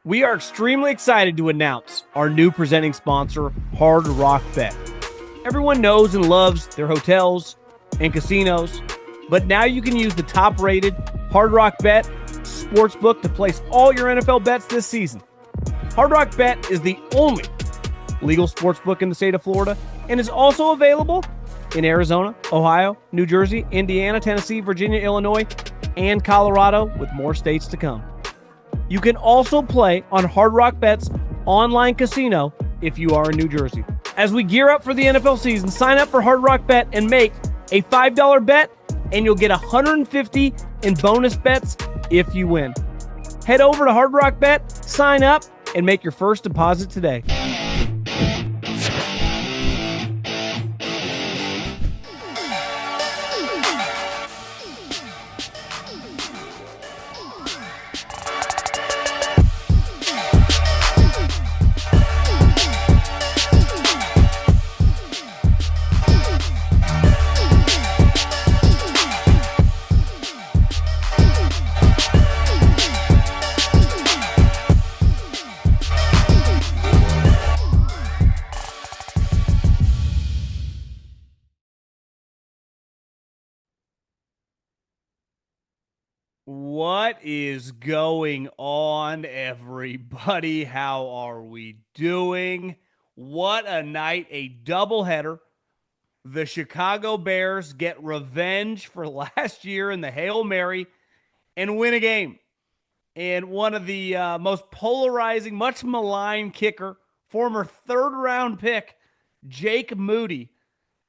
We are extremely excited to announce our new presenting sponsor, Hard Rock Bet. Everyone knows and loves their hotels and casinos, but now you can use the top-rated Hard Rock Bet sportsbook to place all your NFL bets this season. Hard Rock Bet is the only legal sportsbook in the state of Florida and is also available in Arizona, Ohio, New Jersey, Indiana, Tennessee, Virginia, Illinois, and Colorado, with more states to come. You can also play on Hard Rock Bet's online casino if you are in New Jersey. As we gear up for the NFL season, sign up for Hard Rock Bet and make a $5 bet, and you'll get $150 in bonus bets if you win. Head over to Hard Rock Bet, sign up, and make your first deposit today. What is going on, everybody? How are we doing? What a night, a doubleheader. The Chicago Bears get revenge for last year in the Hail Mary and win a game. And one of the most polarizing, much maligned kicker, former third-round pick, Jake Moody,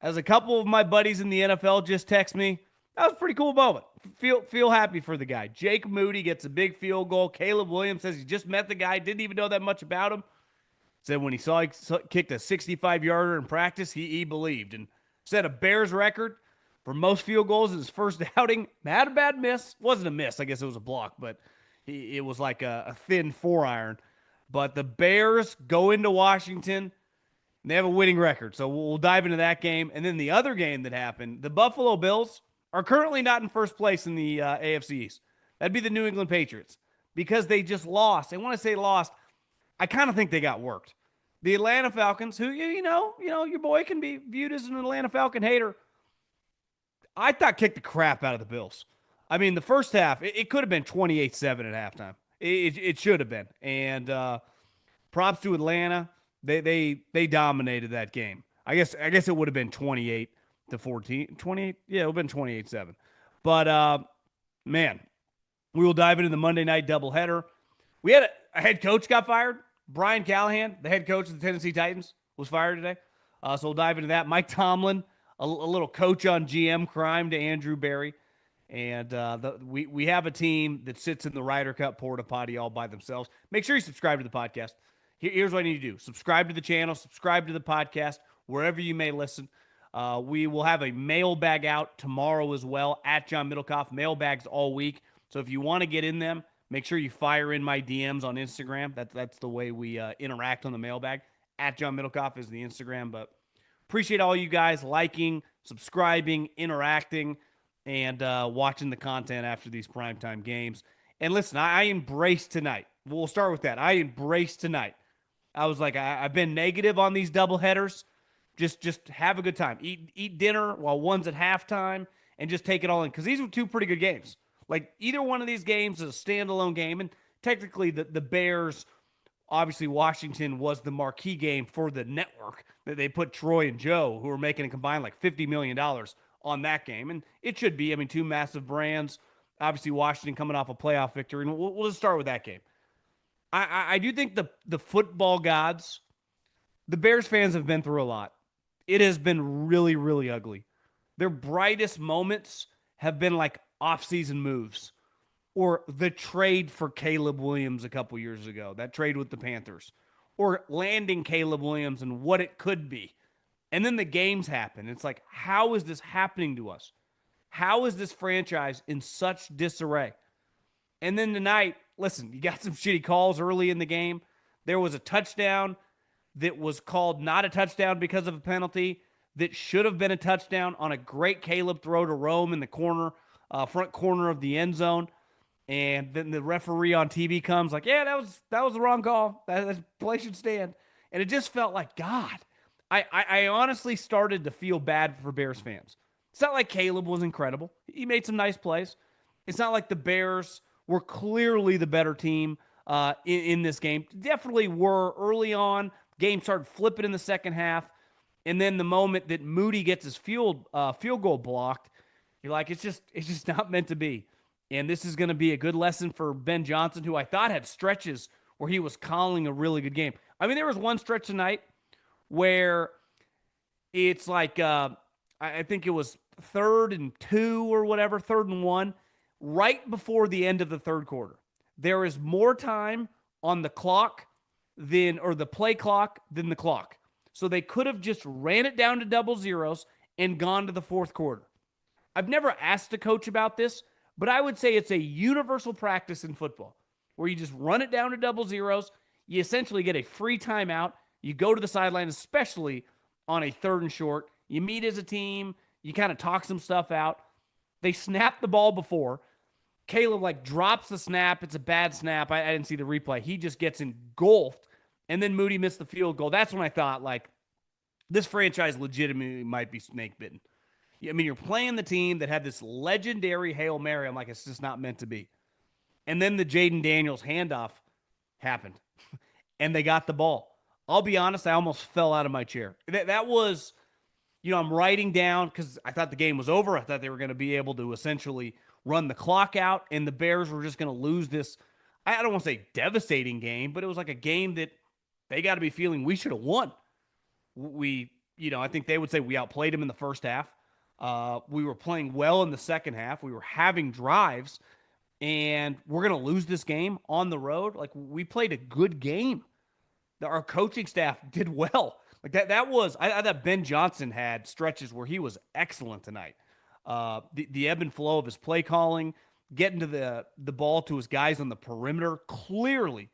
as a couple of my buddies in the NFL just text me, that was a pretty cool moment. Feel happy for the guy. Jake Moody gets a big field goal. Caleb Williams says he just met the guy, didn't even know that much about him. Said when he saw he kicked a 65-yarder in practice, he believed. And set a Bears record for most field goals in his first outing. Had a bad miss. Wasn't a miss. I guess it was a block, but it was like a thin 4-iron. But the Bears go into Washington, and they have a winning record. So we'll dive into that game. And then the other game that happened, the Buffalo Bills are currently not in first place in the AFC East. That'd be the New England Patriots because they just lost. And when I say lost, I kind of think they got worked. The Atlanta Falcons, who, you know, your boy can be viewed as an Atlanta Falcon hater, I thought kicked the crap out of the Bills. I mean, the first half, it could have been 28-7 at halftime. It should have been. And props to Atlanta. They dominated that game. I guess it would have been 28-14, 28. Yeah, it would have been 28-7. But, man, we will dive into the Monday night doubleheader. We had a head coach got fired. Brian Callahan, the head coach of the Tennessee Titans, was fired today. So we'll dive into that. Mike Tomlin, a little coach on GM crime to Andrew Berry. And we have a team that sits in the Ryder Cup Porta Potty all by themselves. Make sure you subscribe to the podcast. Here's what I need to do. Subscribe to the channel. Subscribe to the podcast, wherever you may listen. We will have a mailbag out tomorrow as well at John Middlekauff. Mailbags all week. So if you want to get in them, make sure you fire in my DMs on Instagram. That's the way we interact on the mailbag. At John Middlekauff is the Instagram. But appreciate all you guys liking, subscribing, interacting, and watching the content after these primetime games. And listen, I embrace tonight. We'll start with that. I embrace tonight. I was like, I've been negative on these doubleheaders. Just have a good time. Eat dinner while one's at halftime and just take it all in. Because these were two pretty good games. Like, either one of these games is a standalone game. And technically, the Bears, obviously Washington was the marquee game for the network. That they put Troy and Joe, who were making a combined like $50 million on that game. And it should be. I mean, two massive brands. Obviously, Washington coming off a playoff victory. And we'll just start with that game. I do think the football gods, the Bears fans have been through a lot. It has been really, really ugly. Their brightest moments have been like offseason moves or the trade for Caleb Williams a couple years ago, that trade with the Panthers, or landing Caleb Williams and what it could be. And then the games happen. It's like, how is this happening to us? How is this franchise in such disarray? And then tonight, listen, you got some shitty calls early in the game. There was a touchdown that was called not a touchdown because of a penalty that should have been a touchdown on a great Caleb throw to Rome in the corner, front corner of the end zone. And then the referee on TV comes like, yeah, that was the wrong call. That play should stand. And it just felt like, God, I honestly started to feel bad for Bears fans. It's not like Caleb was incredible. He made some nice plays. It's not like the Bears were clearly the better team in this game. Definitely were early on. Game started flipping in the second half. And then the moment that Moody gets his field goal blocked, you're like, it's just not meant to be. And this is going to be a good lesson for Ben Johnson, who I thought had stretches where he was calling a really good game. I mean, there was one stretch tonight where it's like, I think it was 3rd and 2 or whatever, 3rd and 1, right before the end of the third quarter. There is more time on the clock or the play clock than the clock. So they could have just ran it down to double zeros and gone to the fourth quarter. I've never asked a coach about this, but I would say it's a universal practice in football where you just run it down to double zeros. You essentially get a free timeout. You go to the sideline, especially on a 3rd and short. You meet as a team. You kind of talk some stuff out. They snap the ball before. Caleb drops the snap. It's a bad snap. I didn't see the replay. He just gets engulfed. And then Moody missed the field goal. That's when I thought, this franchise legitimately might be snake bitten. I mean, you're playing the team that had this legendary Hail Mary. I'm like, it's just not meant to be. And then the Jayden Daniels handoff happened, and they got the ball. I'll be honest, I almost fell out of my chair. That was, I'm writing down because I thought the game was over. I thought they were going to be able to essentially run the clock out, and the Bears were just going to lose this, I don't want to say devastating game, but it was like a game that they got to be feeling we should have won. I think they would say we outplayed them in the first half. We were playing well in the second half. We were having drives, and we're going to lose this game on the road. We played a good game. Our coaching staff did well. That was, I thought Ben Johnson had stretches where he was excellent tonight. The ebb and flow of his play calling, getting to the ball to his guys on the perimeter. Clearly,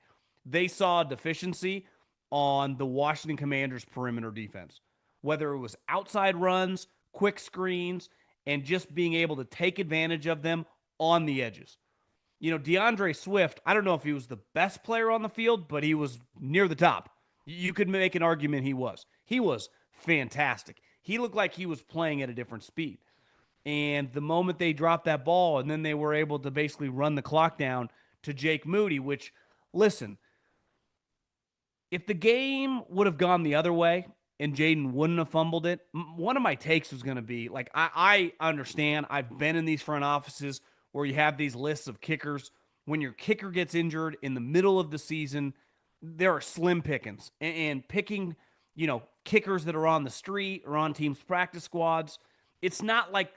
they saw a deficiency on the Washington Commanders' perimeter defense, whether it was outside runs, quick screens, and just being able to take advantage of them on the edges. DeAndre Swift, I don't know if he was the best player on the field, but he was near the top. You could make an argument he was. He was fantastic. He looked like he was playing at a different speed. And the moment they dropped that ball, and then they were able to basically run the clock down to Jake Moody, which, listen, if the game would have gone the other way and Jayden wouldn't have fumbled it, one of my takes was going to be, I understand. I've been in these front offices where you have these lists of kickers. When your kicker gets injured in the middle of the season, there are slim pickings. And picking, kickers that are on the street or on teams' practice squads, it's not like,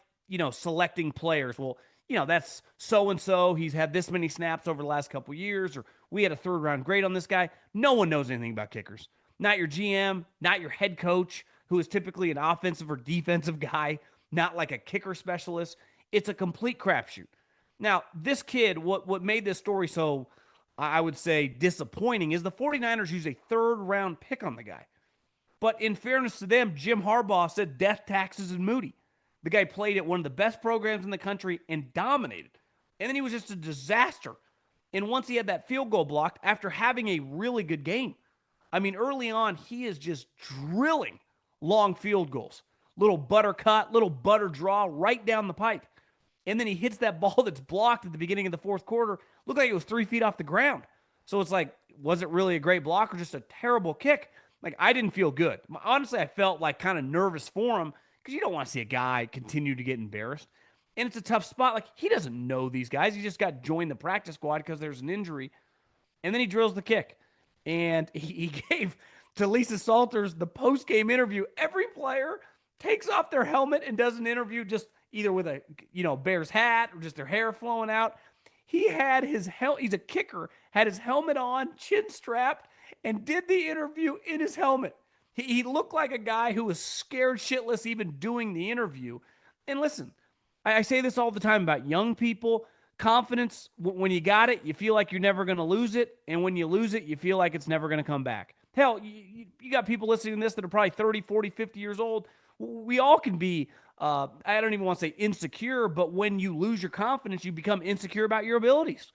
selecting players. Well, that's so-and-so. He's had this many snaps over the last couple years, or we had a 3rd-round grade on this guy. No one knows anything about kickers. Not your GM, not your head coach, who is typically an offensive or defensive guy, not like a kicker specialist. It's a complete crapshoot. Now, this kid, what made this story so, I would say, disappointing is the 49ers used a 3rd-round pick on the guy. But in fairness to them, Jim Harbaugh said death, taxes, and Moody. The guy played at one of the best programs in the country and dominated. And then he was just a disaster. And once he had that field goal blocked after having a really good game, I mean, early on, he is just drilling long field goals. Little butter cut, little butter draw right down the pipe. And then he hits that ball that's blocked at the beginning of the fourth quarter. Looked like it was 3 feet off the ground. So it's like, was it really a great block or just a terrible kick? I didn't feel good. Honestly, I felt kind of nervous for him because you don't want to see a guy continue to get embarrassed. And it's a tough spot. He doesn't know these guys. He just got joined the practice squad because there's an injury. And then he drills the kick. And he gave to Lisa Salters the post-game interview. Every player takes off their helmet and does an interview just either with a Bears hat or just their hair flowing out. He had his he's a kicker, had his helmet on, chin strapped, and did the interview in his helmet. He looked like a guy who was scared shitless even doing the interview. And listen, I say this all the time about young people. Confidence, when you got it, you feel like you're never going to lose it. And when you lose it, you feel like it's never going to come back. Hell, you got people listening to this that are probably 30, 40, 50 years old. We all can be I don't even want to say insecure, but when you lose your confidence, you become insecure about your abilities.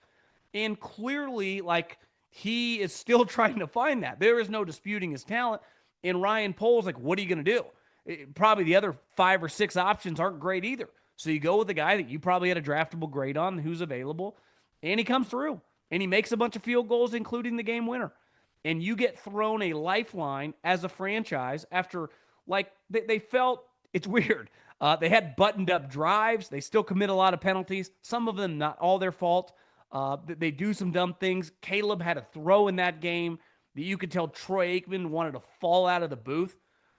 And clearly, like, he is still trying to find that. There is no disputing his talent. And Ryan Poles, like, what are you going to do? Probably the other 5 or 6 options aren't great either. So you go with the guy that you probably had a draftable grade on who's available, and he comes through and he makes a bunch of field goals, including the game winner. And you get thrown a lifeline as a franchise after, like, they felt it's weird. They had buttoned up drives. They still commit a lot of penalties, some of them not all their fault. They do some dumb things. Caleb had a throw in that game that you could tell Troy Aikman wanted to fall out of the booth.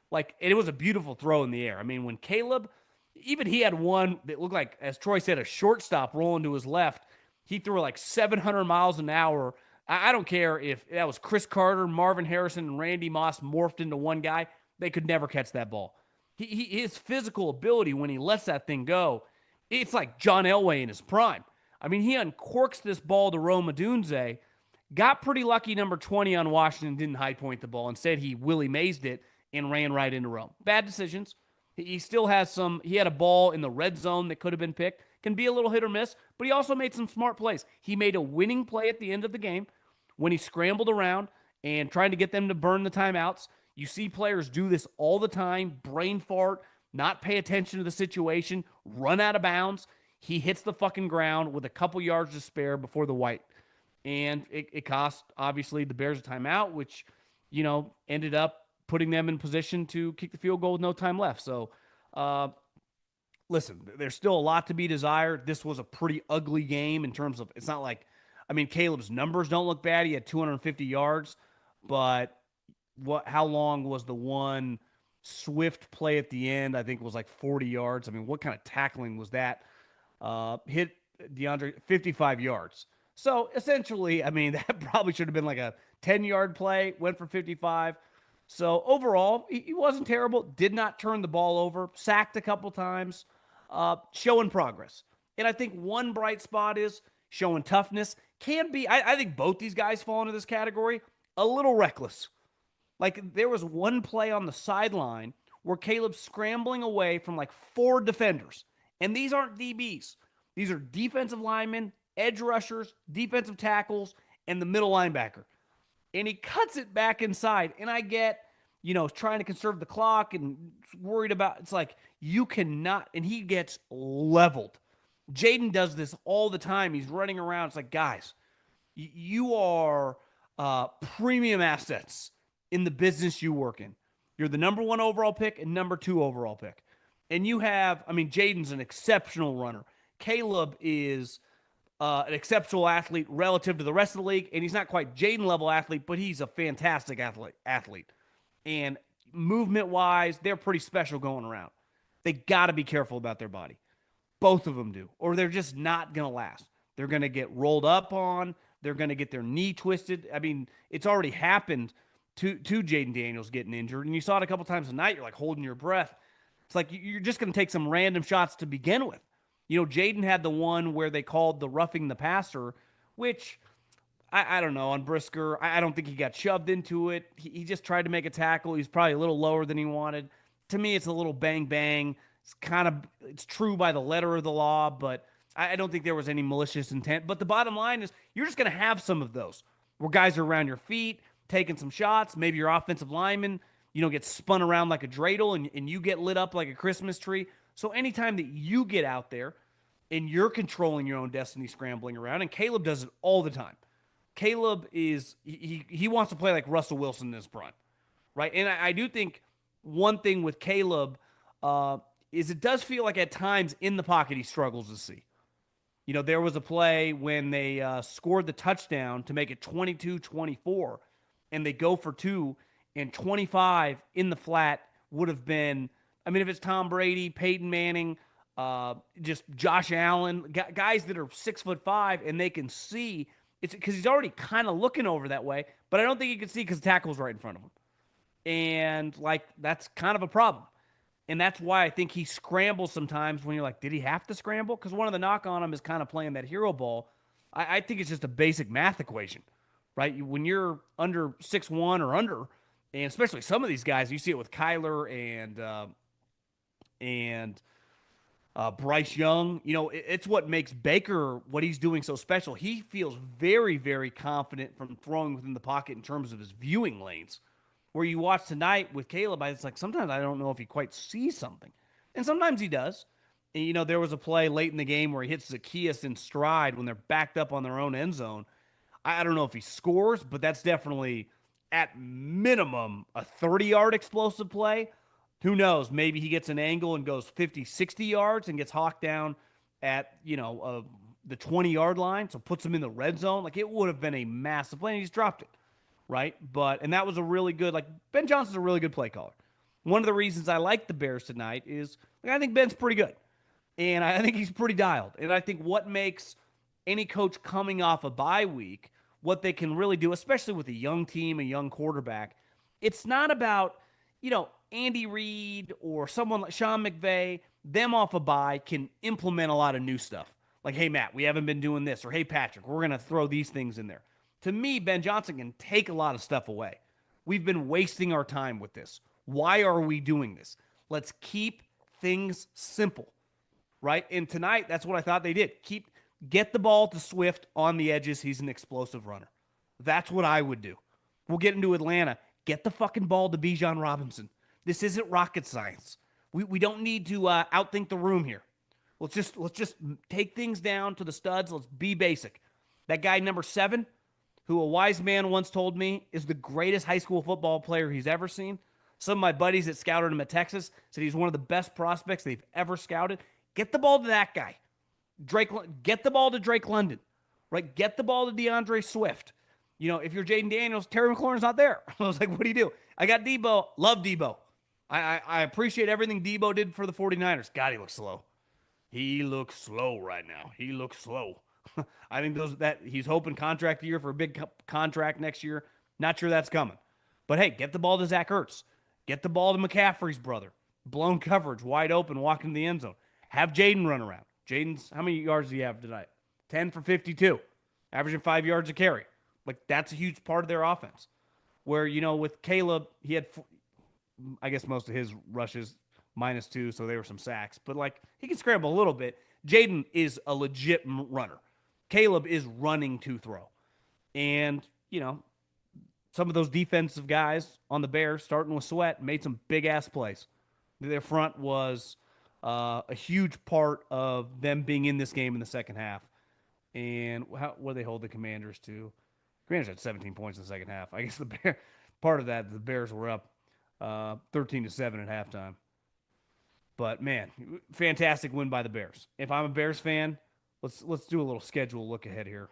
Like, it was a beautiful throw in the air. I mean, when Caleb, even he had one that looked like, as Troy said, a shortstop rolling to his left. He threw like 700 miles an hour. I don't care if that was Chris Carter, Marvin Harrison, and Randy Moss morphed into one guy. They could never catch that ball. His physical ability when he lets that thing go, it's like John Elway in his prime. I mean, he uncorks this ball to Rome Odunze, got pretty lucky number 20 on Washington, didn't high point the ball. Instead, he Willie Maysed it and ran right into Rome. Bad decisions. He still has some, he had a ball in the red zone that could have been picked. Can be a little hit or miss, but he also made some smart plays. He made a winning play at the end of the game when he scrambled around and trying to get them to burn the timeouts. You see players do this all the time, brain fart, not pay attention to the situation, run out of bounds. He hits the fucking ground with a couple yards to spare before the white. And it cost, obviously, the Bears a timeout, which, ended up putting them in position to kick the field goal with no time left. So, listen, there's still a lot to be desired. This was a pretty ugly game in terms of, it's not like, I mean, Caleb's numbers don't look bad. He had 250 yards, but how long was the one swift play at the end? I think it was like 40 yards. I mean, what kind of tackling was that? Hit DeAndre 55 yards. So essentially, I mean, that probably should have been like a 10-yard play, went for 55. So overall, he wasn't terrible. Did not turn the ball over, sacked a couple times, showing progress. And I think one bright spot is showing toughness. Can be, I think both these guys fall into this category, a little reckless. Like, there was one play on the sideline where Caleb's scrambling away from like 4 defenders. And these aren't DBs. These are defensive linemen, edge rushers, defensive tackles, and the middle linebacker. And he cuts it back inside. And I get, trying to conserve the clock and worried about, it's like, you cannot, and he gets leveled. Jayden does this all the time. He's running around. It's like, guys, you are premium assets in the business you work in. You're the number 1 overall pick and number 2 overall pick. And you have, I mean, Jayden's an exceptional runner. Caleb is an exceptional athlete relative to the rest of the league, and he's not quite Jayden level athlete, but he's a fantastic athlete. And movement-wise, they're pretty special going around. They got to be careful about their body. Both of them do, or they're just not going to last. They're going to get rolled up on. They're going to get their knee twisted. I mean, it's already happened to Jayden Daniels getting injured, and you saw it a couple times tonight. You're like holding your breath. It's like you're just going to take some random shots to begin with. Jayden had the one where they called the roughing the passer, which I don't know, on Brisker. I don't think he got shoved into it. He just tried to make a tackle. He's probably a little lower than he wanted. To me, it's a little bang. It's true by the letter of the law, but I don't think there was any malicious intent. But the bottom line is you're just going to have some of those where guys are around your feet, taking some shots. Maybe your offensive lineman, get spun around like a dreidel and you get lit up like a Christmas tree. So anytime that you get out there and you're controlling your own destiny scrambling around, and Caleb does it all the time. Caleb is, he wants to play like Russell Wilson in his prime, right? And I do think one thing with Caleb is it does feel like at times in the pocket he struggles to see. There was a play when they scored the touchdown to make it 22-24, and they go for 2, and 25 in the flat would have been, I mean, if it's Tom Brady, Peyton Manning, just Josh Allen, guys that are 6'5", and they can see, it's because he's already kind of looking over that way, but I don't think he can see because the tackle's right in front of him. And, that's kind of a problem. And that's why I think he scrambles sometimes when you're like, did he have to scramble? Because one of the knock on him is kind of playing that hero ball. I think it's just a basic math equation, right? When you're under 6'1" or under, and especially some of these guys, you see it with Kyler and Bryce Young, it's what makes Baker what he's doing so special. He feels very, very confident from throwing within the pocket in terms of his viewing lanes. Where you watch tonight with Caleb, it's like sometimes I don't know if he quite sees something, and sometimes he does. And, there was a play late in the game where he hits Zacchaeus in stride when they're backed up on their own end zone. I don't know if he scores, but that's definitely at minimum a 30-yard explosive play. Who knows? Maybe he gets an angle and goes 50, 60 yards and gets hawked down at, the 20-yard line. So puts him in the red zone. Like, it would have been a massive play, and he's dropped it, right? And that was a really good, Ben Johnson's a really good play caller. One of the reasons I like the Bears tonight is, I think Ben's pretty good. And I think he's pretty dialed. And I think what makes any coach coming off a bye week, what they can really do, especially with a young team, a young quarterback, it's not about, Andy Reid or someone like Sean McVay, them off a bye can implement a lot of new stuff. Like, hey, Matt, we haven't been doing this. Or, hey, Patrick, we're going to throw these things in there. To me, Ben Johnson can take a lot of stuff away. We've been wasting our time with this. Why are we doing this? Let's keep things simple, right? And tonight, that's what I thought they did. Get the ball to Swift on the edges. He's an explosive runner. That's what I would do. We'll get into Atlanta. Get the fucking ball to Bijan Robinson. This isn't rocket science. We don't need to outthink the room here. Let's just take things down to the studs. Let's be basic. That guy number 7, who a wise man once told me is the greatest high school football player he's ever seen. Some of my buddies that scouted him at Texas said he's one of the best prospects they've ever scouted. Get the ball to that guy. Get the ball to Drake London, right? Get the ball to DeAndre Swift. If you're Jayden Daniels, Terry McLaurin's not there. I was like, what do you do? I got Debo. Love Debo. I appreciate everything Debo did for the 49ers. God, he looks slow. He looks slow right now. He looks slow. I think he's hoping contract year for a big contract next year. Not sure that's coming. But hey, get the ball to Zach Ertz. Get the ball to McCaffrey's brother. Blown coverage, wide open, walking to the end zone. Have Jayden run around. Jayden's, how many yards do you have tonight? 10 for 52. Averaging 5 yards a carry. Like, that's a huge part of their offense. Where, with Caleb, he had, I guess, most of his rushes -2, so there were some sacks. But, he can scramble a little bit. Jayden is a legit runner. Caleb is running to throw. And, some of those defensive guys on the Bears, starting with Sweat, made some big-ass plays. Their front was a huge part of them being in this game in the second half. And what do they hold the Commanders to? Commanders had 17 points in the second half. I guess part of that, the Bears were up 13-7 at halftime. But, man, fantastic win by the Bears. If I'm a Bears fan, let's do a little schedule look ahead here.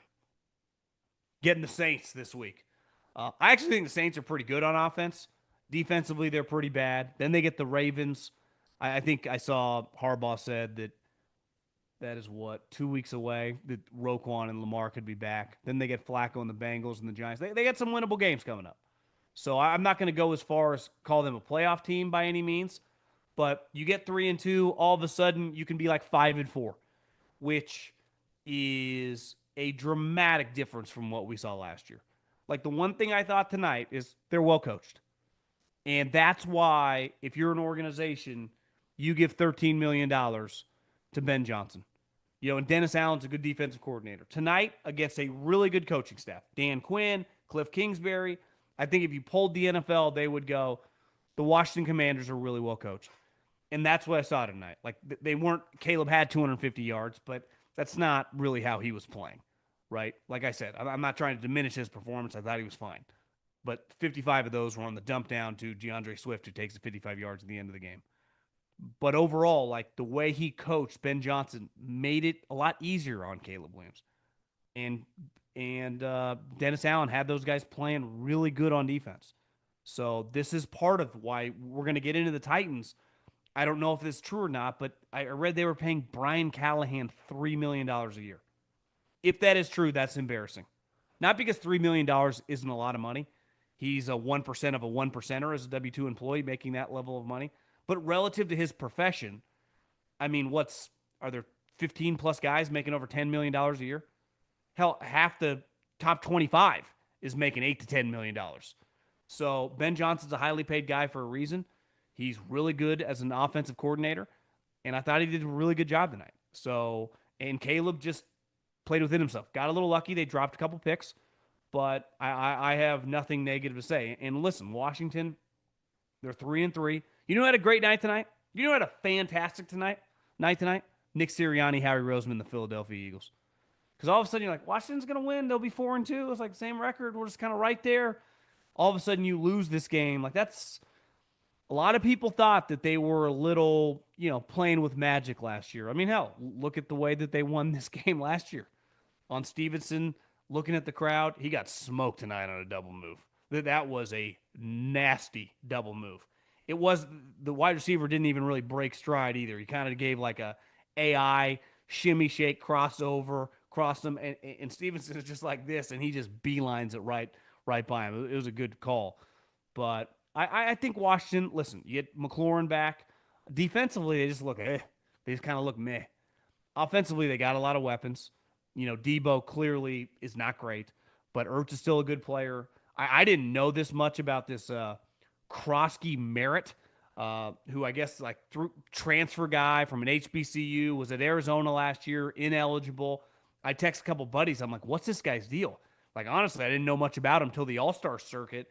Getting the Saints this week. I actually think the Saints are pretty good on offense. Defensively, they're pretty bad. Then they get the Ravens. I think I saw Harbaugh said that is 2 weeks away, that Roquan and Lamar could be back. Then they get Flacco and the Bengals and the Giants. They got some winnable games coming up. So I'm not going to go as far as call them a playoff team by any means. But you get 3-2, all of a sudden you can be like 5-4, which is a dramatic difference from what we saw last year. Like, the one thing I thought tonight is they're well coached. And that's why, if you're an organization, you give $13 million to Ben Johnson. And Dennis Allen's a good defensive coordinator. Tonight, against a really good coaching staff, Dan Quinn, Cliff Kingsbury, I think if you polled the NFL, they would go, the Washington Commanders are really well coached. And that's what I saw tonight. Like, Caleb had 250 yards, but that's not really how he was playing, right? Like I said, I'm not trying to diminish his performance. I thought he was fine. But 55 of those were on the dump down to DeAndre Swift, who takes the 55 yards at the end of the game. But overall, the way he coached Ben Johnson made it a lot easier on Caleb Williams. And Dennis Allen had those guys playing really good on defense. So this is part of why we're going to get into the Titans. I don't know if this is true or not, but I read they were paying Brian Callahan $3 million a year. If that is true, that's embarrassing. Not because $3 million isn't a lot of money. He's a 1% of a 1%er as a W-2 employee making that level of money. But relative to his profession, I mean, are there 15-plus guys making over $10 million a year? Hell, half the top 25 is making $8 to $10 million. So Ben Johnson's a highly paid guy for a reason. He's really good as an offensive coordinator. and I thought he did a really good job tonight. So, and Caleb just played within himself. Got a little lucky. They dropped a couple picks, but I have nothing negative to say. And listen, Washington, they're 3-3. You know who had a great night tonight? You know who had a fantastic night tonight? Nick Sirianni, Howie Roseman, the Philadelphia Eagles. Because all of a sudden you're like, Washington's going to win. They'll be 4-2. It's like the same record. We're just kind of right there. All of a sudden you lose this game. Like that's a lot of people thought that they were a little, playing with magic last year. I mean, hell, look at the way that they won this game last year. On Stevenson, looking at the crowd, he got smoked tonight on a double move. That was a nasty double move. It was the wide receiver didn't even really break stride either. He kind of gave like a AI shimmy shake crossover, crossed him, and Stevenson is just like this, and he just beelines it right by him. It was a good call. But I think Washington, listen, you get McLaurin back. Defensively, they just look They just kind of look meh. Offensively, they got a lot of weapons. Debo clearly is not great, but Ertz is still a good player. I didn't know this much about this Krosky Merritt, who I guess like transfer guy from an HBCU, was at Arizona last year, ineligible. I text a couple buddies. I'm like, what's this guy's deal? Like, honestly, I didn't know much about him until the All-Star circuit.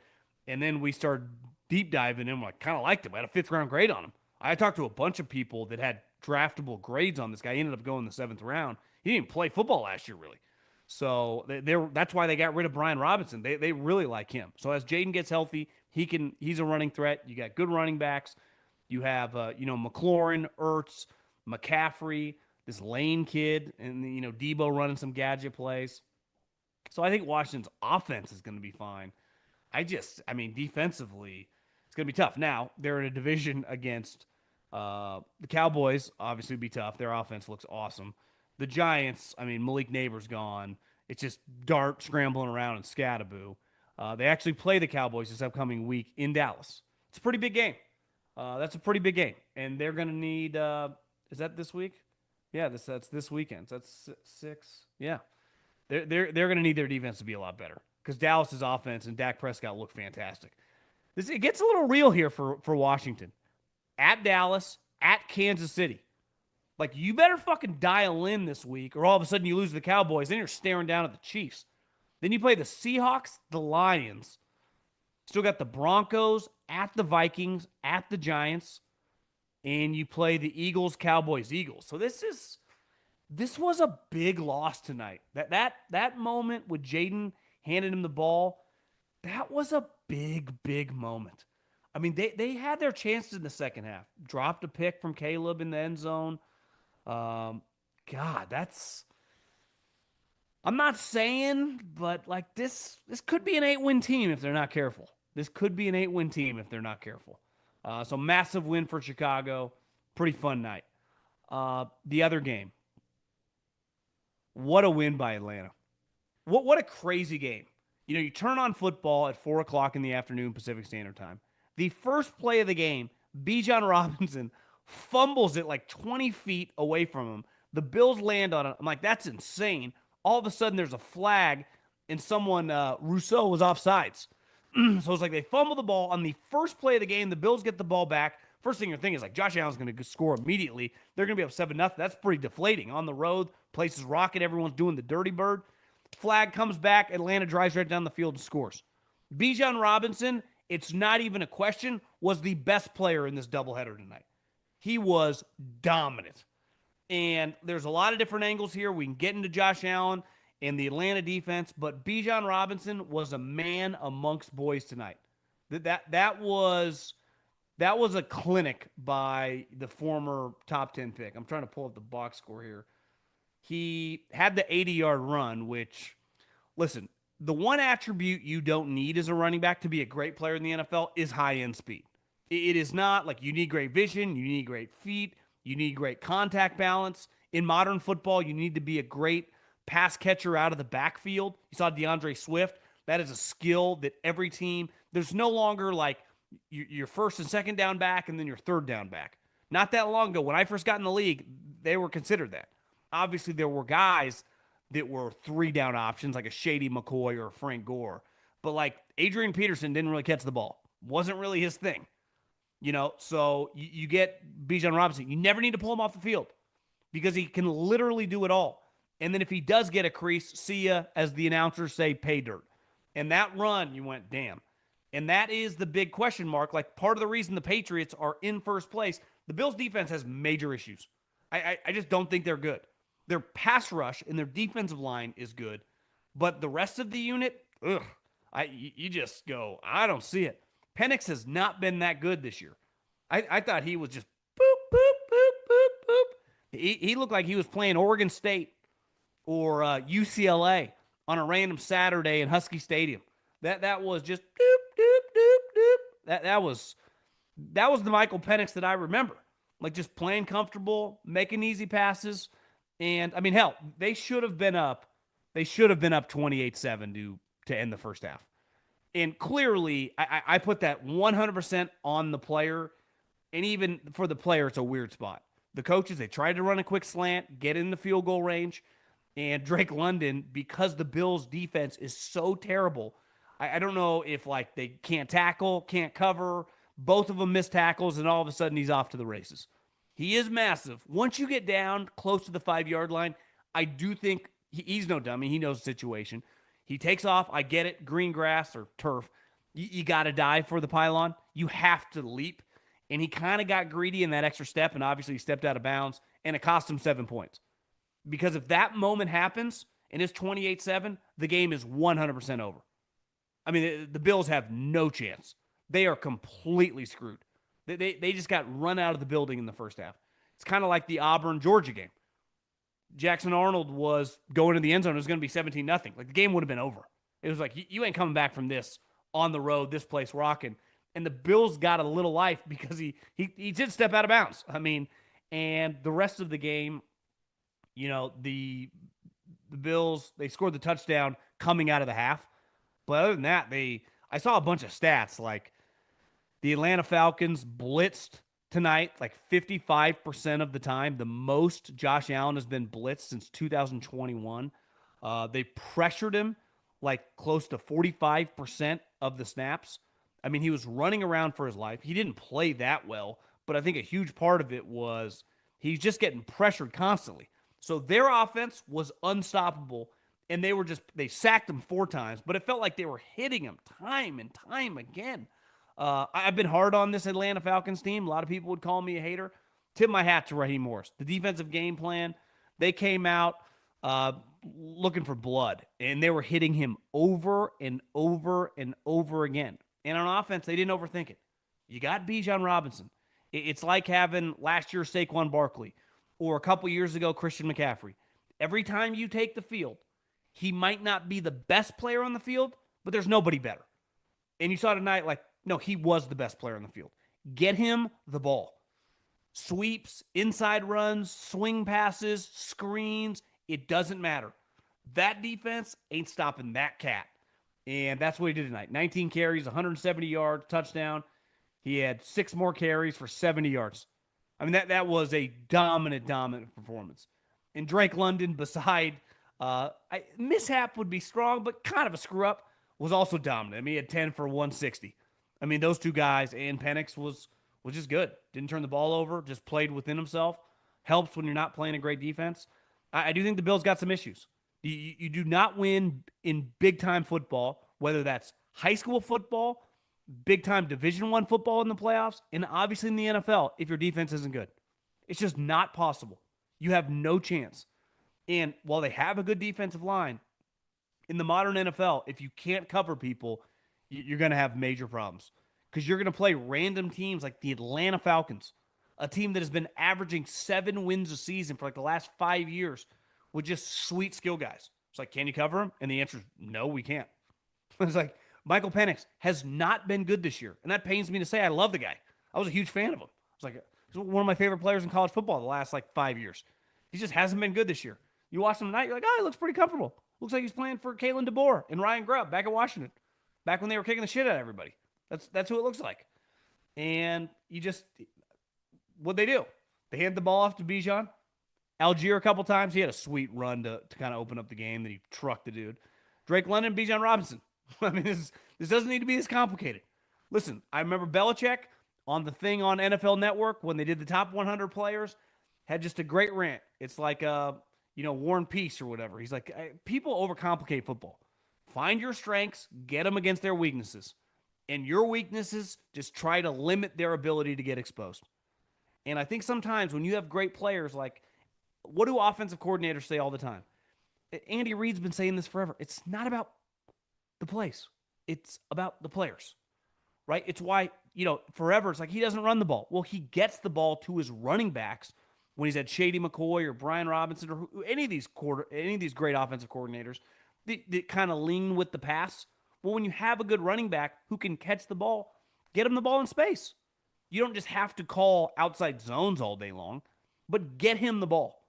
And then we started deep diving in. I kind of liked him. I had a 5th-round grade on him. I talked to a bunch of people that had draftable grades on this guy. He ended up going in the 7th round. He didn't play football last year, really. So that's why they got rid of Brian Robinson. They really like him. So as Jayden gets healthy, he's a running threat. You got good running backs. You have McLaurin, Ertz, McCaffrey, this Lane kid, and Debo running some gadget plays. So I think Washington's offense is going to be fine. Defensively, it's going to be tough. Now, they're in a division against the Cowboys. Obviously, would be tough. Their offense looks awesome. The Giants, Malik Neighbors gone. It's just Dart scrambling around and Scattaboo. They actually play the Cowboys this upcoming week in Dallas. It's a pretty big game. That's a pretty big game. And they're going to need, is that this week? Yeah, that's this weekend. So that's 6. Yeah. They're going to need their defense to be a lot better because Dallas's offense and Dak Prescott look fantastic. It gets a little real here for Washington. At Dallas, at Kansas City. Like, you better fucking dial in this week, or all of a sudden you lose to the Cowboys, then you're staring down at the Chiefs. Then you play the Seahawks, the Lions. Still got the Broncos, at the Vikings, at the Giants, and you play the Eagles, Cowboys, Eagles. So this was a big loss tonight. That moment with Jayden handing him the ball, that was a big moment. They had their chances in the second half. Dropped a pick from Caleb in the end zone. I'm not saying, but like this could be an 8-win team if they're not careful. This could be an 8-win team if they're not careful. So massive win for Chicago. Pretty fun night. The other game. What a win by Atlanta. What a crazy game. You turn on football at 4 o'clock in the afternoon Pacific Standard Time. The first play of the game, Bijan Robinson fumbles it like 20 feet away from him. The Bills land on it. I'm like, that's insane. All of a sudden, there's a flag, and someone, Rousseau, was offsides. So it's like they fumble the ball on the first play of the game. The Bills get the ball back. First thing you're thinking is like, Josh Allen's going to score immediately. They're going to be up 7-0. That's pretty deflating. On the road, place is rocking. Everyone's doing the dirty bird. Flag comes back. Atlanta drives right down the field and scores. Bijan Robinson, it's not even a question, was the best player in this doubleheader tonight. He was dominant. And there's a lot of different angles here. We can get into Josh Allen and the Atlanta defense, but Bijan Robinson was a man amongst boys tonight. That was a clinic by the former top 10 pick. I'm trying to pull up the box score here. He had the 80-yard run, which, listen, the one attribute you don't need as a running back to be a great player in the NFL is high-end speed. It is not like you need great vision, you need great feet, you need great contact balance. In modern football, you need to be a great pass catcher out of the backfield. You saw DeAndre Swift. That is a skill that every team, there's no longer like your first and second down back and then your third down back. Not that long ago, when I first got in the league, they were considered that. Obviously, there were guys that were 3-down options, like a Shady McCoy or a Frank Gore. But like Adrian Peterson didn't really catch the ball. Wasn't really his thing. So you get Bijan Robinson. You never need to pull him off the field because he can literally do it all. And then if he does get a crease, see ya, as the announcers say, pay dirt. And that run, you went, damn. And that is the big question mark. Like, part of the reason the Patriots are in first place, the Bills' defense has major issues. I just don't think they're good. Their pass rush and their defensive line is good. But the rest of the unit, you just go, I don't see it. Penix has not been that good this year. I thought he was just boop, boop, boop, boop, boop. He looked like he was playing Oregon State or UCLA on a random Saturday in Husky Stadium. That was just doop, doop, doop, doop. That was the Michael Penix that I remember. Like, just playing comfortable, making easy passes. And, I mean, hell, they should have been up. They should have been up 28-7 to end the first half. And clearly, I put that 100% on the player. And even for the player, it's a weird spot. The coaches, they tried to run a quick slant, get in the field goal range. And Drake London, because the Bills' defense is so terrible, I don't know if, like, they can't tackle, can't cover. Both of them missed tackles, and all of a sudden he's off to the races. He is massive. Once you get down close to the 5-yard line, I do think he's no dummy. He knows the situation. He takes off. I get it. Green grass or turf. You got to dive for the pylon. You have to leap. And he kind of got greedy in that extra step, and obviously he stepped out of bounds, and it cost him 7 points. Because if that moment happens and it's 28-7, the game is 100% over. I mean, the Bills have no chance. They are completely screwed. They just got run out of the building in the first half. It's kind of like the Auburn-Georgia game. Jackson Arnold was going to the end zone. It was going to be 17-0. Like, the game would have been over. It was like, you ain't coming back from this on the road, this place rocking. And the Bills got a little life because he did step out of bounds. I mean, and the rest of the game, the Bills, they scored the touchdown coming out of the half. But other than that, I saw a bunch of stats. Like, the Atlanta Falcons blitzed tonight like 55% of the time. The most Josh Allen has been blitzed since 2021. They pressured him like close to 45% of the snaps. I mean, he was running around for his life. He didn't play that well, but I think a huge part of it was he's just getting pressured constantly. So their offense was unstoppable, and they sacked him 4 times, but it felt like they were hitting him time and time again. I've been hard on this Atlanta Falcons team. A lot of people would call me a hater. Tip my hat to Raheem Morris. The defensive game plan, they came out looking for blood, and they were hitting him over and over and over again. And on offense, they didn't overthink it. You got Bijan Robinson. It's like having last year Saquon Barkley or a couple years ago Christian McCaffrey. Every time you take the field, he might not be the best player on the field, but there's nobody better. And you saw tonight, like, no, he was the best player on the field. Get him the ball. Sweeps, inside runs, swing passes, screens, it doesn't matter. That defense ain't stopping that cat. And that's what he did tonight. 19 carries, 170 yards, touchdown. He had 6 more carries for 70 yards. I mean, that was a dominant performance. And Drake London, beside mishap would be strong, but kind of a screw up, was also dominant. I mean, he had 10 for 160. I mean, those two guys, and Penix was just good. Didn't turn the ball over, just played within himself. Helps when you're not playing a great defense. I do think the Bills got some issues. You do not win in big-time football, whether that's high school football, big-time Division I football in the playoffs, and obviously in the NFL, if your defense isn't good. It's just not possible. You have no chance. And while they have a good defensive line, in the modern NFL, if you can't cover people, you're going to have major problems because you're going to play random teams like the Atlanta Falcons, a team that has been averaging 7 wins a season for like the last 5 years with just sweet skill guys. It's like, can you cover them? And the answer is no, we can't. It's like Michael Penix has not been good this year. And that pains me to say. I love the guy. I was a huge fan of him. It's like he's one of my favorite players in college football the last like 5 years. He just hasn't been good this year. You watch him tonight, you're like, oh, he looks pretty comfortable. Looks like he's playing for Kalen DeBoer and Ryan Grubb back at Washington. Back when they were kicking the shit out of everybody. That's who it looks like. And what'd they do? They handed the ball off to Bijan. Algier a couple times. He had a sweet run to kind of open up the game. Then he trucked the dude. Drake London, Bijan Robinson. I mean, this doesn't need to be this complicated. Listen, I remember Belichick on the thing on NFL Network when they did the top 100 players, had just a great rant. It's like, War and Peace or whatever. He's like, people overcomplicate football. Find your strengths, get them against their weaknesses. And your weaknesses, just try to limit their ability to get exposed. And I think sometimes when you have great players, like, what do offensive coordinators say all the time? Andy Reid's been saying this forever. It's not about the plays, it's about the players, right? It's why, forever it's like he doesn't run the ball. Well, he gets the ball to his running backs when he's at Shady McCoy or Brian Robinson or any of these great offensive coordinators that kind of lean with the pass. Well, when you have a good running back who can catch the ball, get him the ball in space. You don't just have to call outside zones all day long, but get him the ball.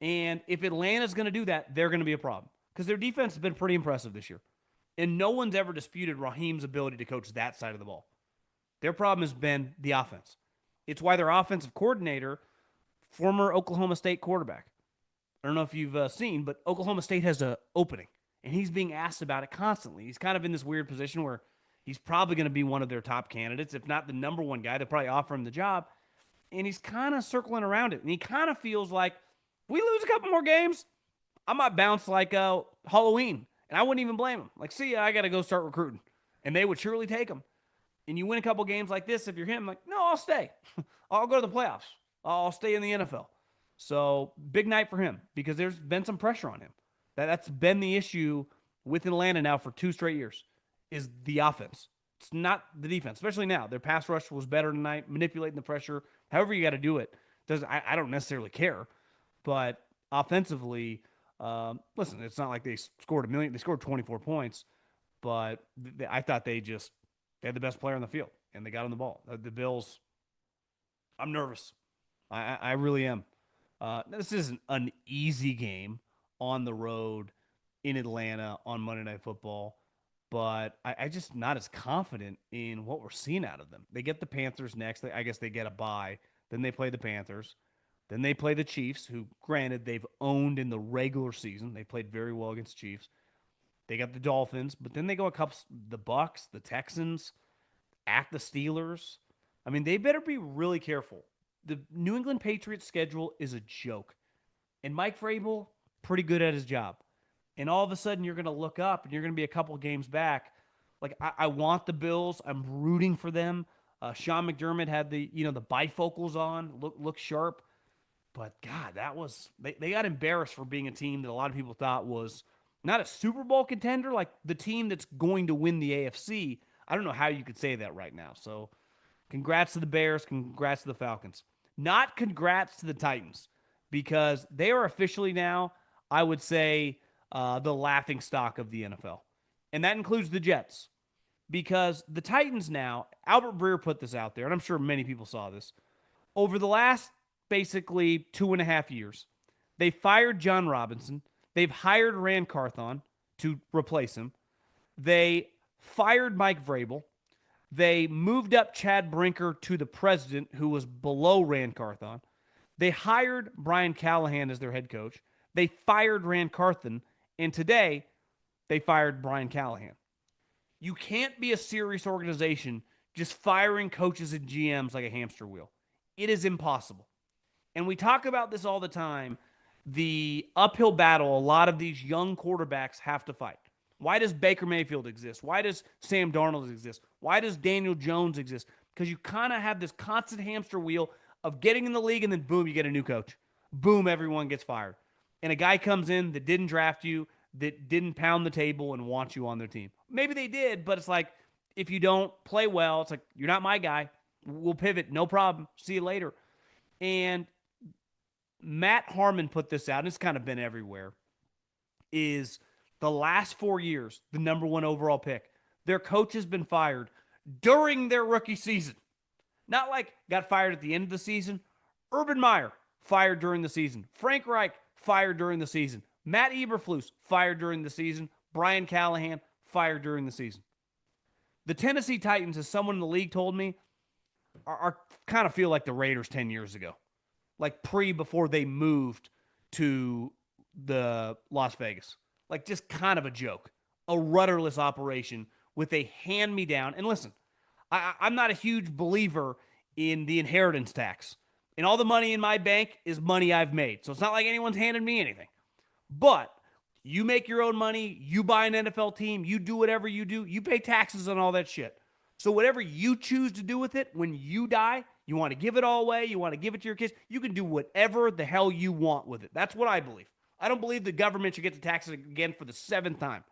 And if Atlanta's going to do that, they're going to be a problem because their defense has been pretty impressive this year. And no one's ever disputed Raheem's ability to coach that side of the ball. Their problem has been the offense. It's why their offensive coordinator, former Oklahoma State quarterback, I don't know if you've seen, but Oklahoma State has an opening, and he's being asked about it constantly. He's kind of in this weird position where he's probably going to be one of their top candidates, if not the number one guy. They'll probably offer him the job, and he's kind of circling around it. And he kind of feels like, we lose a couple more games, I might bounce like Halloween, and I wouldn't even blame him. Like, see ya, I got to go start recruiting. And they would surely take him. And you win a couple games like this, if you're him, like, no, I'll stay. I'll go to the playoffs. I'll stay in the NFL. So big night for him because there's been some pressure on him. That's been the issue with Atlanta now for 2 straight years is the offense. It's not the defense, especially now. Their pass rush was better tonight, manipulating the pressure. However you got to do it. I don't necessarily care. But offensively, listen, it's not like they scored 1 million. They scored 24 points. But I thought they had the best player on the field, and they got on the ball. The Bills, I'm nervous. I really am. This isn't an easy game on the road in Atlanta on Monday Night Football, but I just not as confident in what we're seeing out of them. They get the Panthers next. I guess they get a bye. Then they play the Panthers. Then they play the Chiefs, who, granted, they've owned in the regular season. They played very well against the Chiefs. They got the Dolphins, but then they go the Bucks, the Texans, at the Steelers. I mean, they better be really careful. The New England Patriots schedule is a joke. And Mike Vrabel, pretty good at his job. And all of a sudden, you're going to look up and you're going to be a couple games back. Like, I want the Bills. I'm rooting for them. Sean McDermott had the bifocals on, look sharp. But, God, they got embarrassed for being a team that a lot of people thought was not a Super Bowl contender, like the team that's going to win the AFC. I don't know how you could say that right now. So, congrats to the Bears. Congrats to the Falcons. Not congrats to the Titans, because they are officially now, I would say, the laughing stock of the NFL. And that includes the Jets. Because the Titans now, Albert Breer put this out there, and I'm sure many people saw this. Over the last basically 2.5 years, they fired John Robinson. They've hired Rand Carthon to replace him. They fired Mike Vrabel. They moved up Chad Brinker to the president, who was below Rand Carthon. They hired Brian Callahan as their head coach. They fired Rand Carthon. And today, they fired Brian Callahan. You can't be a serious organization just firing coaches and GMs like a hamster wheel. It is impossible. And we talk about this all the time, the uphill battle a lot of these young quarterbacks have to fight. Why does Baker Mayfield exist? Why does Sam Darnold exist? Why does Daniel Jones exist? Because you kind of have this constant hamster wheel of getting in the league and then boom, you get a new coach. Boom, everyone gets fired. And a guy comes in that didn't draft you, that didn't pound the table and want you on their team. Maybe they did, but it's like, if you don't play well, it's like, you're not my guy. We'll pivot, no problem. See you later. And Matt Harmon put this out, and it's kind of been everywhere, is the last 4 years, the number 1 overall pick, their coach has been fired during their rookie season. Not like got fired at the end of the season. Urban Meyer, fired during the season. Frank Reich, fired during the season. Matt Eberflus, fired during the season. Brian Callahan, fired during the season. The Tennessee Titans, as someone in the league told me, are kind of feel like the Raiders 10 years ago. Like before they moved to the Las Vegas. Like just kind of a joke. A rudderless operation with a hand-me-down. And listen, I'm not a huge believer in the inheritance tax. And all the money in my bank is money I've made. So it's not like anyone's handed me anything. But you make your own money, you buy an NFL team, you do whatever you do, you pay taxes on all that shit. So whatever you choose to do with it when you die, you want to give it all away, you want to give it to your kids, you can do whatever the hell you want with it. That's what I believe. I don't believe the government should get to tax it again for the seventh time.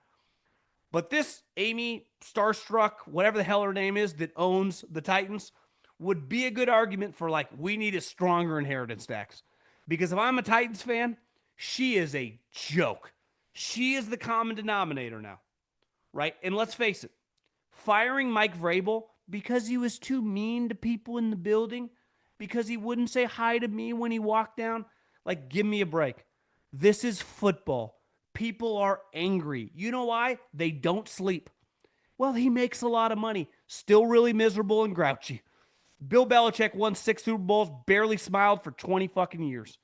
But this Amy Starstruck, whatever the hell her name is, that owns the Titans, would be a good argument for like, we need a stronger inheritance tax. Because if I'm a Titans fan, she is a joke. She is the common denominator now, right? And let's face it, firing Mike Vrabel because he was too mean to people in the building, because he wouldn't say hi to me when he walked down, like, give me a break. This is football. People are angry. You know why? They don't sleep. Well, he makes a lot of money. Still really miserable and grouchy. Bill Belichick won 6 Super Bowls, barely smiled for 20 fucking years.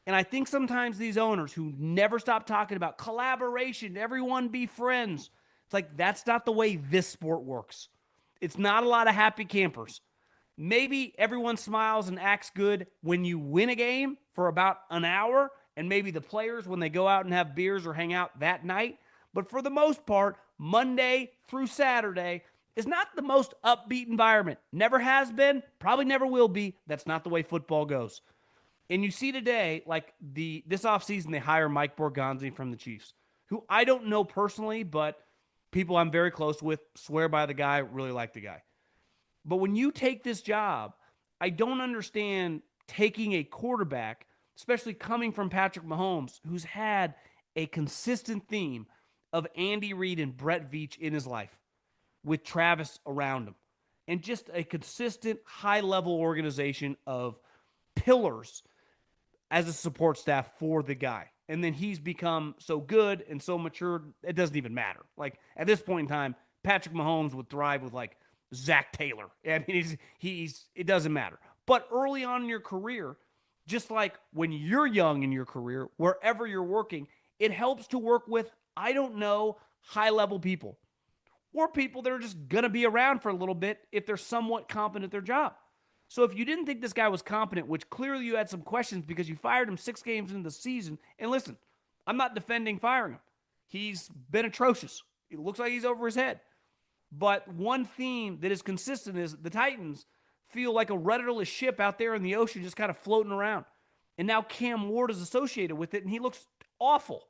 And I think sometimes these owners who never stop talking about collaboration, everyone be friends, it's like, that's not the way this sport works. It's not a lot of happy campers. Maybe everyone smiles and acts good when you win a game for about an hour, and maybe the players when they go out and have beers or hang out that night. But for the most part, Monday through Saturday is not the most upbeat environment. Never has been, probably never will be. That's not the way football goes. And you see today, like this offseason, they hire Mike Borgonzi from the Chiefs, who I don't know personally, but people I'm very close with swear by the guy, really like the guy. But when you take this job, I don't understand taking a quarterback, especially coming from Patrick Mahomes, who's had a consistent theme of Andy Reid and Brett Veach in his life with Travis around him, and just a consistent high-level organization of pillars as a support staff for the guy. And then he's become so good and so mature, it doesn't even matter. Like, at this point in time, Patrick Mahomes would thrive with, like, Zach Taylor. I mean, it doesn't matter. But early on in your career, just like when you're young in your career, wherever you're working, it helps to work with, I don't know, high-level people, or people that are just going to be around for a little bit if they're somewhat competent at their job. So if you didn't think this guy was competent, which clearly you had some questions because you fired him 6 games into the season, and listen, I'm not defending firing him. He's been atrocious. It looks like he's over his head. But one theme that is consistent is the Titans feel like a rudderless ship out there in the ocean just kind of floating around. And now Cam Ward is associated with it, and he looks awful.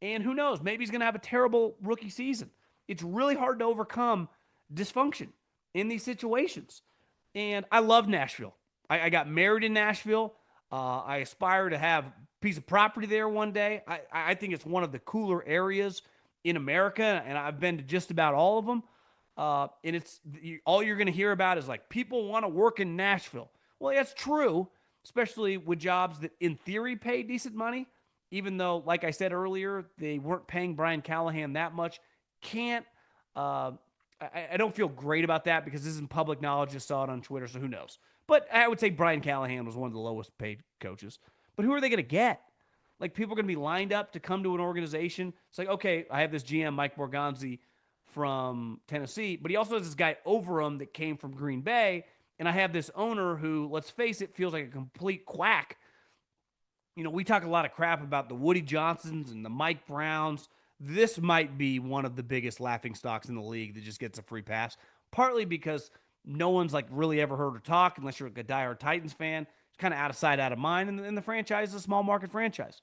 And who knows, maybe he's going to have a terrible rookie season. It's really hard to overcome dysfunction in these situations. And I love Nashville. I got married in Nashville. I aspire to have a piece of property there one day. I think it's one of the cooler areas in America, and I've been to just about all of them. And it's all you're going to hear about is like, people want to work in Nashville. Well, that's true, especially with jobs that in theory pay decent money, even though, like I said earlier, they weren't paying Brian Callahan that much. I don't feel great about that because this isn't public knowledge. Just saw it on Twitter, so who knows. But I would say Brian Callahan was one of the lowest paid coaches. But who are they going to get? Like, people are going to be lined up to come to an organization. It's like, okay, I have this GM, Mike Borgonzi, from Tennessee, but he also has this guy over him that came from Green Bay, and I have this owner who, let's face it, feels like a complete quack. You know, we talk a lot of crap about the Woody Johnsons and the Mike Browns. This might be one of the biggest laughingstocks in the league that just gets a free pass, partly because no one's like really ever heard her talk unless you're like a diehard Titans fan. It's kind of out of sight, out of mind, and the franchise is a small market franchise.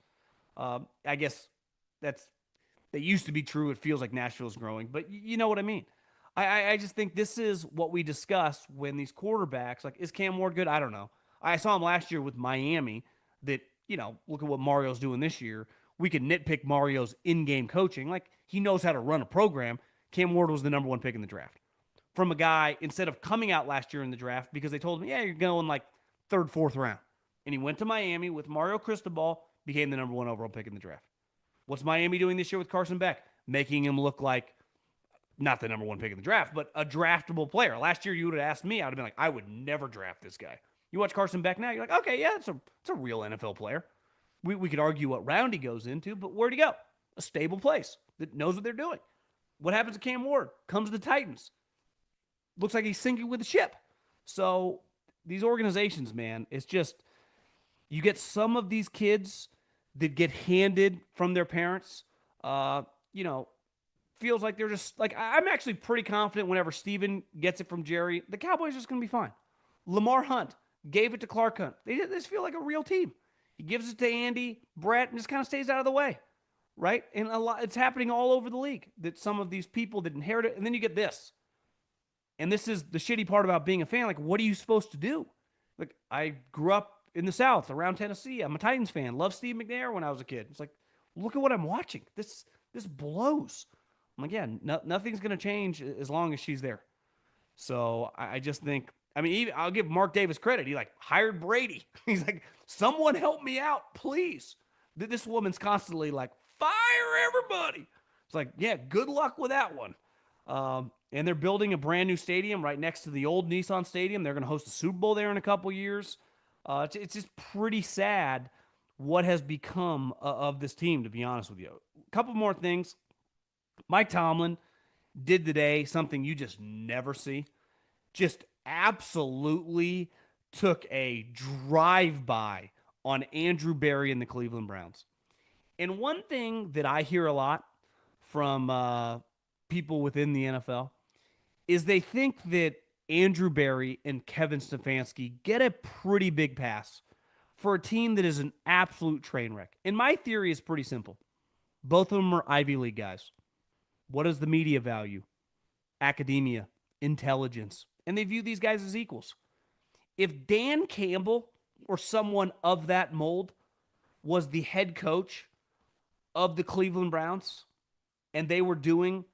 I guess that used to be true. It feels like Nashville's growing, but you know what I mean. I just think this is what we discuss when these quarterbacks, like, is Cam Ward good? I don't know. I saw him last year with Miami that, you know, look at what Mario's doing this year. We could nitpick Mario's in-game coaching. Like, he knows how to run a program. Cam Ward was the number 1 pick in the draft. From a guy, instead of coming out last year in the draft because they told him, yeah, you're going like 3rd, 4th round. And he went to Miami with Mario Cristobal, became the number 1 overall pick in the draft. What's Miami doing this year with Carson Beck? Making him look like not the number 1 pick in the draft, but a draftable player. Last year, you would have asked me, I would have been like, I would never draft this guy. You watch Carson Beck now, you're like, okay, yeah, it's a real NFL player. We could argue what round he goes into, but where'd he go? A stable place that knows what they're doing. What happens to Cam Ward? Comes to the Titans. looks like he's sinking with the ship. So these organizations, man, it's just you get some of these kids that get handed from their parents. Uh, you know, feels like they're just like I'm actually pretty confident whenever Steven gets it from Jerry, the Cowboys are just going to be fine. Lamar Hunt gave it to Clark Hunt. They just feel like a real team. He gives it to Andy, Brett, and just kind of stays out of the way, right? And a lot, it's happening all over the league that some of these people that inherit it, and then you get this, and this is the shitty part about being a fan. Like, what are you supposed to do? Like, I grew up in the South around Tennessee. I'm a Titans fan. Loved Steve McNair when I was a kid. It's like, look at what I'm watching. This blows. I'm like, yeah, nothing's going to change as long as she's there. So I just think, I mean, even, I'll give Mark Davis credit. He like hired Brady. He's like, someone help me out, please. This woman's constantly like, fire everybody. It's like, yeah, good luck with that one. And they're building a brand new stadium right next to the old Nissan Stadium. They're going to host a Super Bowl there in a couple years. It's just pretty sad what has become of this team, to be honest with you. A couple more things. Mike Tomlin did today something you just never see. Just absolutely took a drive-by on Andrew Berry and the Cleveland Browns. And one thing that I hear a lot from people within the NFL is they think that Andrew Berry and Kevin Stefanski get a pretty big pass for a team that is an absolute train wreck. And my theory is pretty simple. Both of them are Ivy League guys. What is the media value? Academia, intelligence. And they view these guys as equals. If Dan Campbell or someone of that mold was the head coach of the Cleveland Browns and they were doing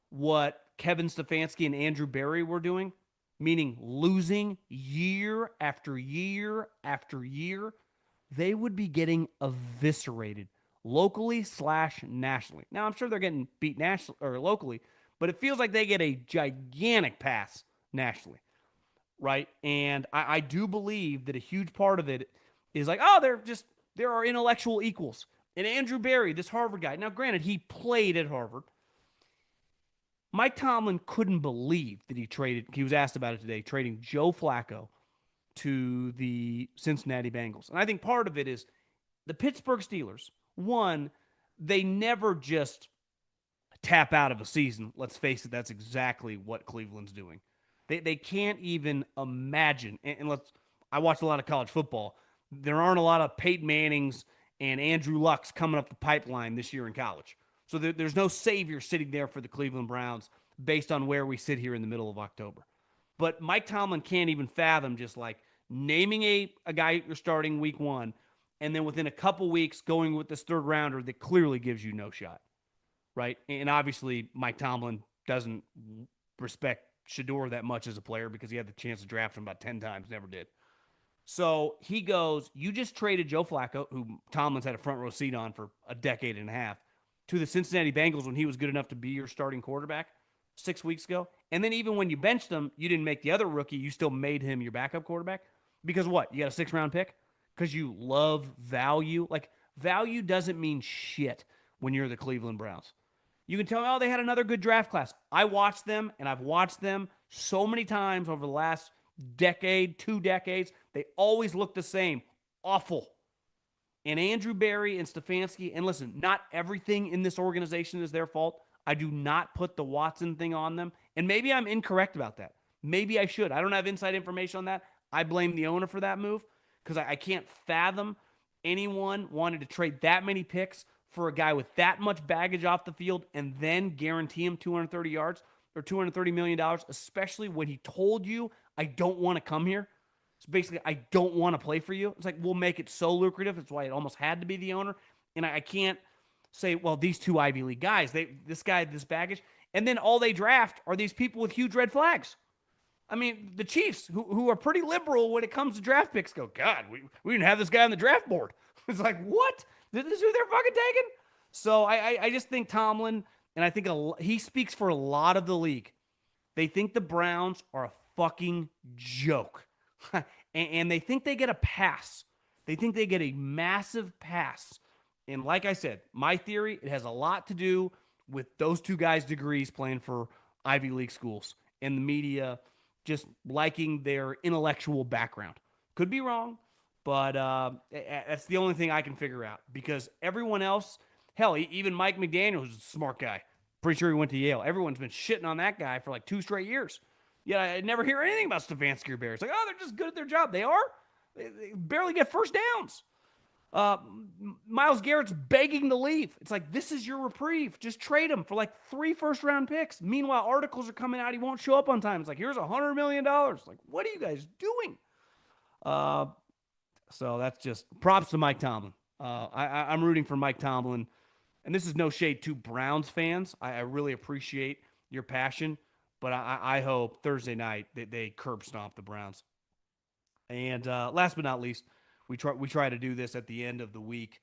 what Kevin Stefanski and Andrew Berry were doing, meaning losing year after year after year, they would be getting eviscerated locally/nationally. Now, I'm sure they're getting beat nationally or locally, but it feels like they get a gigantic pass nationally, right? And I do believe that a huge part of it is like, oh, there are intellectual equals. And Andrew Berry, this Harvard guy, now granted, he played at Harvard. Mike Tomlin couldn't believe that he was asked about it today, trading Joe Flacco to the Cincinnati Bengals. And I think part of it is the Pittsburgh Steelers, one, they never just tap out of a season. Let's face it, that's exactly what Cleveland's doing. They can't even imagine. And I watch a lot of college football. There aren't a lot of Peyton Mannings and Andrew Lucks coming up the pipeline this year in college. So there's no savior sitting there for the Cleveland Browns based on where we sit here in the middle of October. But Mike Tomlin can't even fathom just like naming a guy you're starting week one, and then within a couple weeks going with this third rounder that clearly gives you no shot, right? And obviously Mike Tomlin doesn't respect Shedeur that much as a player because he had the chance to draft him about 10 times, never did. So he goes, you just traded Joe Flacco, who Tomlin's had a front row seat on for a decade and a half, to the Cincinnati Bengals when he was good enough to be your starting quarterback 6 weeks ago. And then even when you benched him, you didn't make the other rookie. You still made him your backup quarterback. Because what? You got a 6th-round pick? Because you love value? Like, value doesn't mean shit when you're the Cleveland Browns. You can tell me, oh, they had another good draft class. I watched them, and I've watched them so many times over the last decade, 2 decades. They always look the same. Awful. And Andrew Berry and Stefanski, and listen, not everything in this organization is their fault. I do not put the Watson thing on them. And maybe I'm incorrect about that. Maybe I should. I don't have inside information on that. I blame the owner for that move because I can't fathom anyone wanted to trade that many picks for a guy with that much baggage off the field and then guarantee him 230 yards or $230 million, especially when he told you, I don't want to come here. So basically, I don't want to play for you. It's like, we'll make it so lucrative. That's why it almost had to be the owner. And I can't say, well, these 2 Ivy League guys, this guy, this baggage. And then all they draft are these people with huge red flags. I mean, the Chiefs, who are pretty liberal when it comes to draft picks, go, God, we didn't have this guy on the draft board. It's like, what? This is who they're fucking taking? So I just think Tomlin, and I think he speaks for a lot of the league. They think the Browns are a fucking joke. and they think they get a pass. They think they get a massive pass. And like I said, my theory, it has a lot to do with those 2 guys' degrees playing for Ivy League schools and the media just liking their intellectual background. Could be wrong, but that's the only thing I can figure out because everyone else, hell, even Mike McDaniel is a smart guy. Pretty sure he went to Yale. Everyone's been shitting on that guy for like 2 straight years. Yeah, I never hear anything about Stefanski or Bears. Like, oh, they're just good at their job. They are. They barely get first downs. Uh, Myles Garrett's begging to leave. It's like, this is your reprieve. Just trade him for like 3 first-round picks. Meanwhile, articles are coming out. He won't show up on time. It's like, here's $100 million. Like, what are you guys doing? So that's just props to Mike Tomlin. I'm rooting for Mike Tomlin. And this is no shade to Browns fans. I really appreciate your passion. But I hope Thursday night they curb stomp the Browns. And last but not least, we try to do this at the end of the week.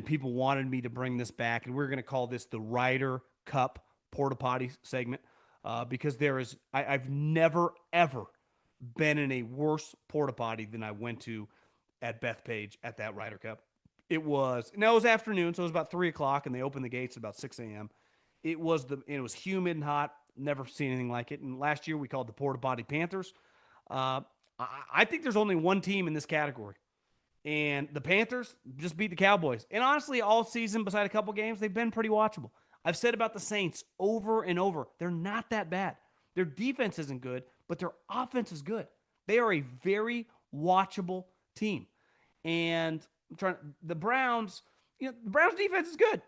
People wanted me to bring this back, and we're going to call this the Ryder Cup Porta Potty segment because I've never, ever been in a worse Porta Potty than I went to at Bethpage at that Ryder Cup. It was afternoon, so it was about 3 o'clock, and they opened the gates at about 6 a.m. It was humid and hot. Never seen anything like it. And last year we called the Porta Potty Panthers. I think there's only one team in this category. And the Panthers just beat the Cowboys. And honestly, all season, beside a couple games, they've been pretty watchable. I've said about the Saints over and over, they're not that bad. Their defense isn't good, but their offense is good. They are a very watchable team. And the Browns, the Browns defense is good.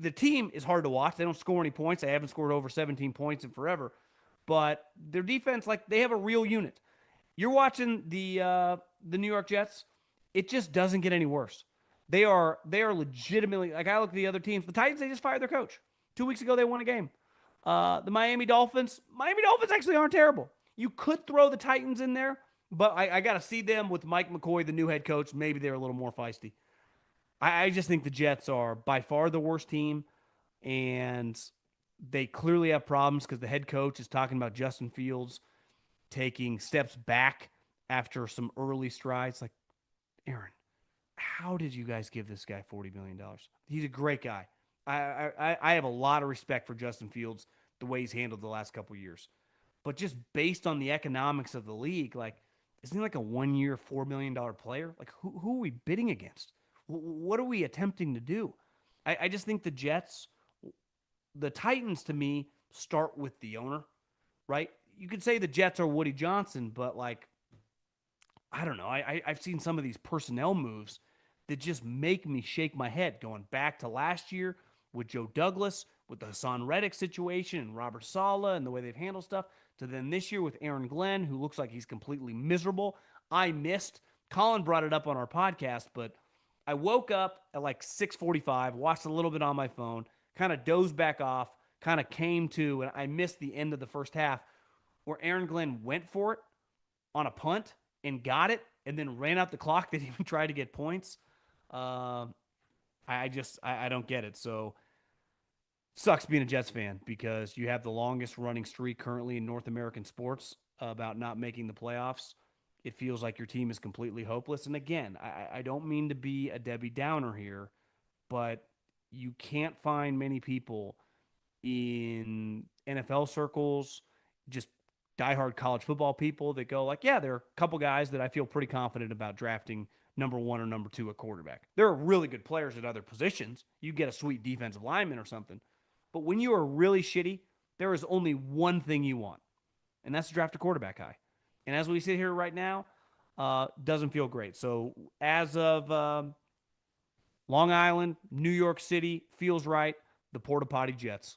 The team is hard to watch. They don't score any points. They haven't scored over 17 points in forever. But their defense, they have a real unit. You're watching the New York Jets. It just doesn't get any worse. They are legitimately, I look at the other teams. The Titans, they just fired their coach. 2 weeks ago, they won a game. The Miami Dolphins actually aren't terrible. You could throw the Titans in there, but I got to see them with Mike McCoy, the new head coach. Maybe they're a little more feisty. I just think the Jets are by far the worst team, and they clearly have problems because the head coach is talking about Justin Fields taking steps back after some early strides. Like, Aaron, how did you guys give this guy $40 million? He's a great guy. I have a lot of respect for Justin Fields, the way he's handled the last couple of years. But just based on the economics of the league, isn't he like a 1-year, $4 million player? Like, who are we bidding against? What are we attempting to do? I just think the Jets, the Titans, to me, start with the owner, right? You could say the Jets are Woody Johnson, but I don't know. I've seen some of these personnel moves that just make me shake my head, going back to last year with Joe Douglas, with the Hassan Reddick situation and Robert Saleh and the way they've handled stuff, to then this year with Aaron Glenn, who looks like he's completely miserable. Colin brought it up on our podcast, but I woke up at 6:45, watched a little bit on my phone, kind of dozed back off, kind of came to, and I missed the end of the first half where Aaron Glenn went for it on a punt and got it and then ran out the clock. They didn't even try to get points. I don't get it. So sucks being a Jets fan because you have the longest running streak currently in North American sports about not making the playoffs. It feels like your team is completely hopeless. And again, I don't mean to be a Debbie Downer here, but you can't find many people in NFL circles, just diehard college football people that go there are a couple guys that I feel pretty confident about drafting number 1 or number 2 at quarterback. There are really good players at other positions. You get a sweet defensive lineman or something. But when you are really shitty, there is only one thing you want, and that's to draft a quarterback high. And as we sit here right now, doesn't feel great. So as of Long Island, New York City, feels right. The Porta Potty Jets.